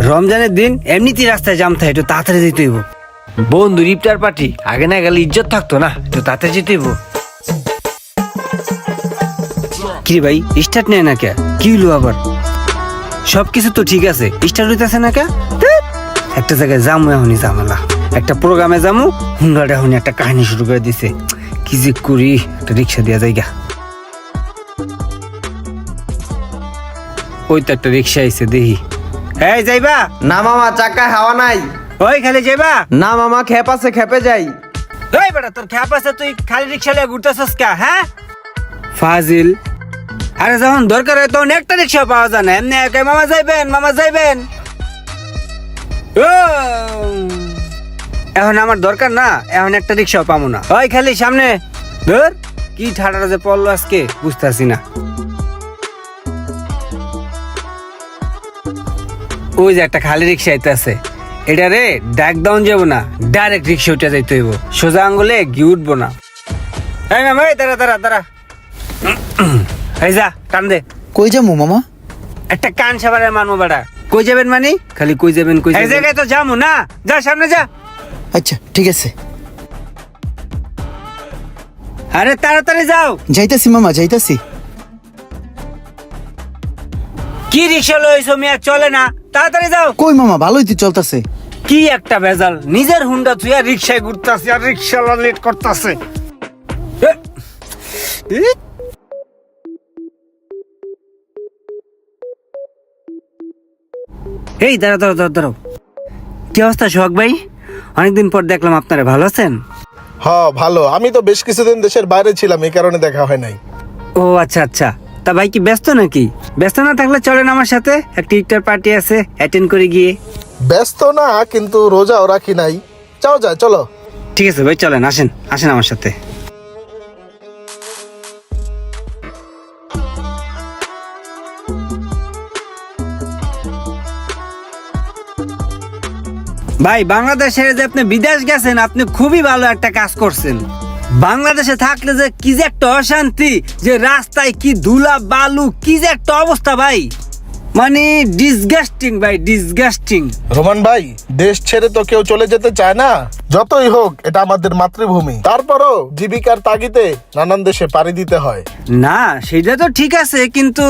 রমজানের দিন এমনিতেই রাস্তায় জাম থাকে, একটু তাড়াতাড়ি যেতে হইব। বন্ধু ইফতার পার্টি, আগে না গেলে ইজ্জত থাকতো না, একটু তাড়াতাড়ি যেতে হইব। কি ভাই স্টার্ট নেয় না কে? কি হলো আবার? সবকিছু তো ঠিক আছে, স্টার্ট হইতেছে না কে? একটা জায়গায় যামু, এখনই ঝামেলা। একটা প্রোগ্রামে যামু, হুন্ডাটা এখনই একটা কাহিনী শুরু করে দিছে। কি যে করি, একটা রিক্সা দিয়া যাইগা। ওই তো একটা রিক্সা আইছে, দেখি। এই যাইবা? না মামা, চাকায় হাওয়া নাই। ওই খালি যাইবা? না মামা, খেপ আছে, খেপে যাই। এই বেটা, তোর খ্যাপ আছে, তুই খালি রিক্সা লিয়ে ঘুরতেছস কা? হ্যাঁ ফাজিল। আরে যখন দরকার হয় তখন একটা রিক্সা পাওয়া যায় না। এমনি একা মামা যাইবেন, মামা যাইবেন। ও এখন আমার দরকার না, এখন একটা রিক্সাও পাবো না। ওই খালি সামনে ধর। কি ঠাডাটা যে পড়লো আজকে বুঝতেছি না। ওই যে একটা খালি রিক্সা আইতেছে, এটা রে ডাক ডাউন যাবো না, ডাইরেক্ট রিক্সা উঠে যাইতে হইব। সোজা আঙ্গুলে গিয়ে উঠবো না। এই মামা, এই দাঁড়া দাঁড়া দাঁড়া। এই যা, কান দে। কই যাবো মামা? একটা কান সাবারে মানবো বেটা। কই যাবেন মানে? খালি কই যাবেন কই যাবেন। এই জায়গায় তো যাবো না, যা সামনে যা। আচ্ছা ঠিক আছে, আরে তাড়াতাড়ি যাও। যাইতাছি মামা, যাইতাছি। কি রিক্সা লইছো মিয়া, চলে না, তাড়াতাড়ি যাও। কই মামা, ভালোই তো চলতেছে। কি একটা ভেজাল, নিজের হুন্ডা তুই আর রিক্সায় ঘুরতাছি, আর রিক্সাওয়ালা লেট করতেছে। এই দাঁড়া দাঁড়া দাঁড়া দাঁড়াও। কি অবস্থা সোহাগ ভাই? অনেকদিন পর দেখলাম আপনারা, ভালো আছেন? হ্যাঁ ভালো। আমি তো বেশ কিছুদিন দেশের বাইরে ছিলাম, এই কারণে দেখা হয় নাই। ও আচ্ছা আচ্ছা। তা ভাই কি ব্যস্ত নাকি? ব্যস্ত না থাকলে চলেন আমার সাথে, একটা ইফতার পার্টি আছে, অ্যাটেন্ড করে গিয়ে। ব্যস্ত না, কিন্তু রোজাও রাখি নাই। যাও যায়, চলো। ঠিক আছে ভাই, চলেন, আসেন আসেন আমার সাথে। ভাই বাংলাদেশে যে আপনি বিদেশ গেছেন, আপনি খুবই ভালো একটা কাজ করছেন। বাংলাদেশে থাকলে যে কি যে একটা অশান্তি, যে রাস্তায় কি ধুলা বালু, কি যে একটা অবস্থা ভাই, মানে ডিসগাস্টিং ভাই, ডিসগাস্টিং। রোমান ভাই, দেশ ছেড়ে তো কেউ চলে যেতে চায় না। যতই হোক এটা আমাদের মাতৃভূমি, তারপরও জীবিকার তাগিদে নানান দেশে পাড়ি দিতে হয়। না সেটা তো ঠিক আছে, কিন্তু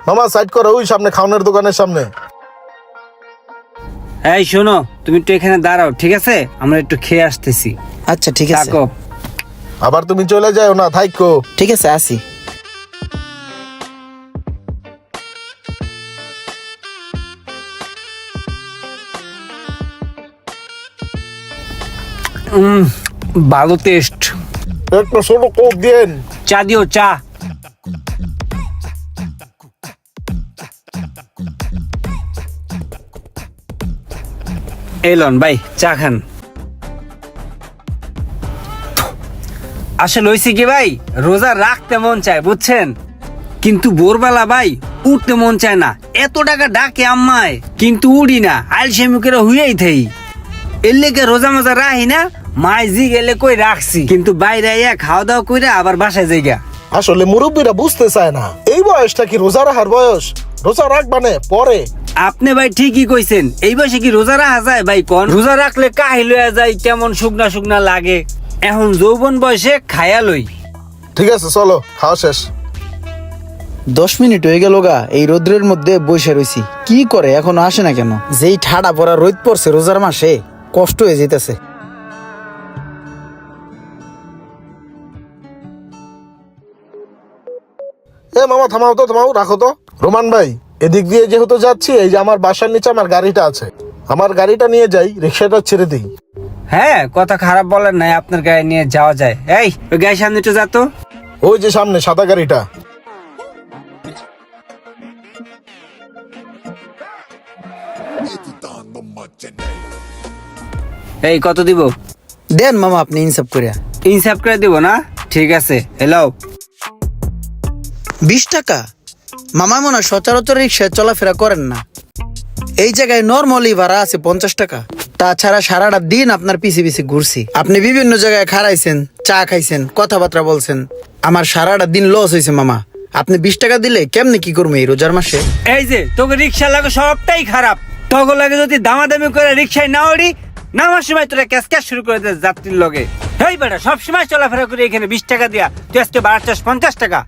মামা সাইড করো, ওই সামনে খাওয়ানোর দোকানের সামনে। এই শোনো, তুমি একটু এখানে দাঁড়াও, ঠিক আছে? আমরা একটু খেয়ে আসতেছি। আচ্ছা ঠিক আছে, থাকো। আবার তুমি চলে যাও না, থাইকো। ঠিক আছে, আসি। ভালো টেস্ট। একটা ছোট কোক দিন। চা দিও, চা। এলন ভাই, চা খান। আসলে হয়েছে কি ভাই, রোজা রাখতে মন চায় বুঝছেন, কিন্তু ভোরবেলা ভাই উঠতে মন চায় না। এত টাকা ডাকে আম্মায়, কিন্তু উড়ি না, আলসেমি হুইয়াই থাই। এর লেগে রোজা মজা রাহি না। মাইজি গেলে কই রাখছি, কিন্তু বাইরে আইয়া খাওয়া দাওয়া কইরা আবার বাসায় যাইগা। আসলে মুরব্বীরা বুঝতে চায় না, এই বয়সটা কি রোজা রাখার বয়স? রোজা রাখবানে পরে। আপনি ভাই ঠিকই কইছেন, এই বয়সে কি রোজা রাখা যায় ভাই? কোন রোজা রাখলে কাহিল হয়ে যায়, কেমন শুকনা শুকনা লাগে। এখন যৌবন বয়সে খায়া লই। ঠিক আছে চলো, খাওয়া শেষ। 10 মিনিট হয়ে গেল গা, এই রোদ্রের মধ্যে বসে রয়েছি। কি করে এখনো আসে না কেন? যেই ঠাডা পড়া রোদ পড়ছে রোজার মাসে, কষ্ট হয়ে যেতেছে। এ মামা থামাও তো, থামাও, রাখো তো। রোমান ভাই, এদিক দিয়ে যেহেতু যাচ্ছি, এই যে আমার বাসার নিচে আমার গাড়িটা আছে, আমার গাড়িটা নিয়ে যাই, রিক্সাটা ছেড়ে দিই। হ্যাঁ, কথা খারাপ বলেন নাই, আপনার গাড়ি নিয়ে যাওয়া যায়। এই ওই গাড়ির সামনে একটু যা তো। ওই যে সামনে সাদা গাড়িটা। এই কত দিব? দেন মামা, আপনি ইনসাফ করিয়া। ইনসাফ করে দিব না? ঠিক আছে, হ্যালো। 20 টাকা? মামা মনে হয় সচরাচর রিক্সায় চলাফেরা করেন না। এই জায়গায় নর্মালি ভাড়া আছে 50 টাকা। তাছাড়া সারাটা দিন আপনার পিছে পিছে ঘুরছি, আপনি বিভিন্ন জায়গায় খাড়াইছেন, চা খাইছেন, কথাবার্তা বলছেন। আমার সারাটা দিন লস হয়েছে মামা। আপনি 20 টাকা দিলে কেমনে কি করবো এই রোজার মাসে? এই যে তোকে রিক্সা লাগে সবটাই খারাপ, তোকে লাগে যদি দামাদামি করে রিক্সায় না ওড়ি, নামার সময় তোরা ক্যাশ ক্যাশ শুরু করে দে যাত্রীর লগে। এই বেটা সব সময় চলাফেরা করে এখানে 20 টাকা দিয়া তুই আজকে 50 টাকা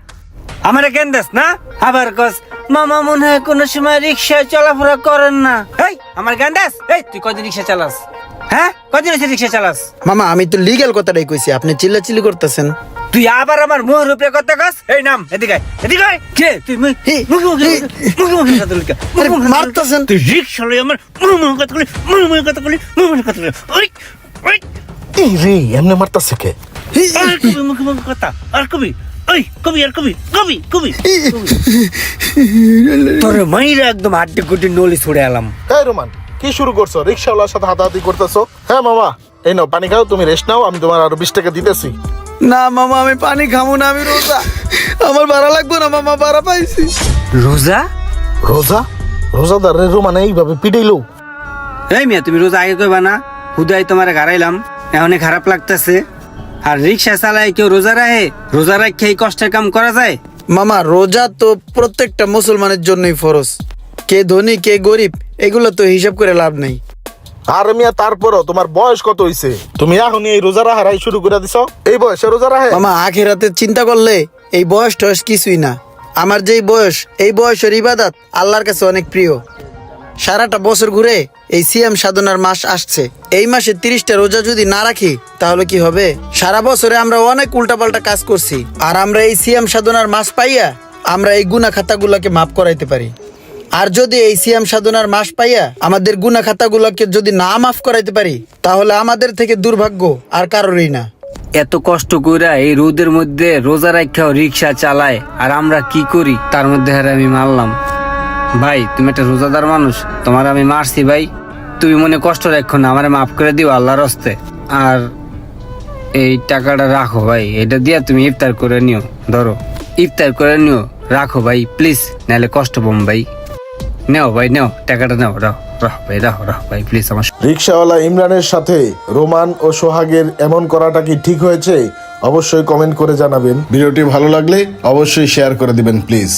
আমার কেন দেস না? আবার কস মামা মনে হয় কোনো সময় রিক্সায় চলাফেরা করেন না। এই আমার জ্ঞান দেস, এই তুই কদিন রিক্সা চালাস? হ্যাঁ কদিন হচ্ছে রিক্সা চালাস? মামা আমি তো লিগ্যাল কথাটাই কইছি, আপনি চিল্লাচিল্লি করতেছেন। তুই আবার আমার মুখের উপরে কথা কস? এই নাম এদিকে আয়, এদিকে আয়। কে তুই মুখে কথা বলি? আরে মারতাছেন। তুই রিক্সা লই আমার মুখে কথা বলি, মুখে কথা বলি, মুখে কথা বলি। ওই ওই এই রে এমনি মারতাছে কে? আর কবি মুখে কথা আর কবি, ওই কবি আর কবি কবি কবি তোর মাইরা একদম আড্ডি গুড্ডি নলি ছুড়ে এলাম। এই রোমান কি শুরু করছো? রিক্সাওয়ালার সাথে হাতাহাতি করতেছো? হ্যাঁ মামা এই নাও পানি খাও, তুমি রেস্ট নাও, আমি তোমার আরো 20 টাকা দিতেছি। না মামা আমি পানি খাবো না, আমি রোজা, আমার ভাড়া লাগবে না মামা, ভাড়া পাইছি। রোজা? রোজা? রোজাদার রে রোমান এইভাবে পিটাইলো? এই মিয়া তুমি রোজা আগে কইবা না? হুদাই তোমার গাড়াইলাম, এখন খারাপ লাগতেছে। আর রিক্সা চালায় কেউ রোজা রাখে? রোজা রাখে এই কষ্টের কাম করা যায়? মামা রোজা তো প্রত্যেকটা মুসলমানের জন্যই ফরজ, কে ধনী কে গরিব এগুলো তো হিসাব করে লাভ নেই। আর মিয়া তারপরও তোমার বয়স কত হইছে? তুমি এখনই এই রোজা রাহারাই শুরু করে দিছো? এই বয়সে রোজা রাহে? মামা আখেরাতে চিন্তা করলে এই বয়স টয়স কিছুই না। আমার যেই বয়স, এই বয়সের ইবাদত আল্লাহর কাছে অনেক প্রিয়। সারাটা বছর ঘুরে এই সিয়াম সাধনার মাস আসছে, এই মাসে 30টা রোজা যদি না রাখি তাহলে কি হবে? সারা বছরে আমরা অনেক উল্টাপাল্টা কাজ করছি, আর আমরা এই সিয়াম সাধনার মাস পাইয়া আমরা এই গুনাহ খাতাগুলোকে মাফ করাইতে পারি। আর যদি এই সিয়াম সাধনার মাস পাইয়া আমাদের গুনাহ খাতাগুলোকে যদি না মাফ করাইতে পারি, তাহলে আমাদের থেকে দুর্ভাগ্য আর কারোরই না। এত কষ্ট কইরা এই রোদের মধ্যে রোজা রাখাও রিক্সা চালায়, আর আমরা কি করি তার মধ্যে হারে আমি মারলাম। ভাই তুমি একটা রোজাদার মানুষ, তোমার আমি মারছি ভাই, তুমি মনে কষ্ট রাখো না, আমারে মাফ করে দিও আল্লাহর হস্তে। আর এই টাকাটা রাখো ভাই, এটা দিয়া তুমি ইফতার করে নিও, ধরো ইফতার করে নিও, রাখো ভাই প্লিজ, নাহলে কষ্ট পাম ভাই। নেও ভাই নেও, টাকাটা নেও, রাহ রাহ ভাই, রাহ রাহ ভাই প্লিজ। আমার রিক্সাওয়ালা ইমরানের সাথে রোমান ও সোহাগের এমন করাটা কি ঠিক হয়েছে? অবশ্যই কমেন্ট করে জানাবেন। ভিডিওটি ভালো লাগলে অবশ্যই শেয়ার করে দিবেন প্লিজ।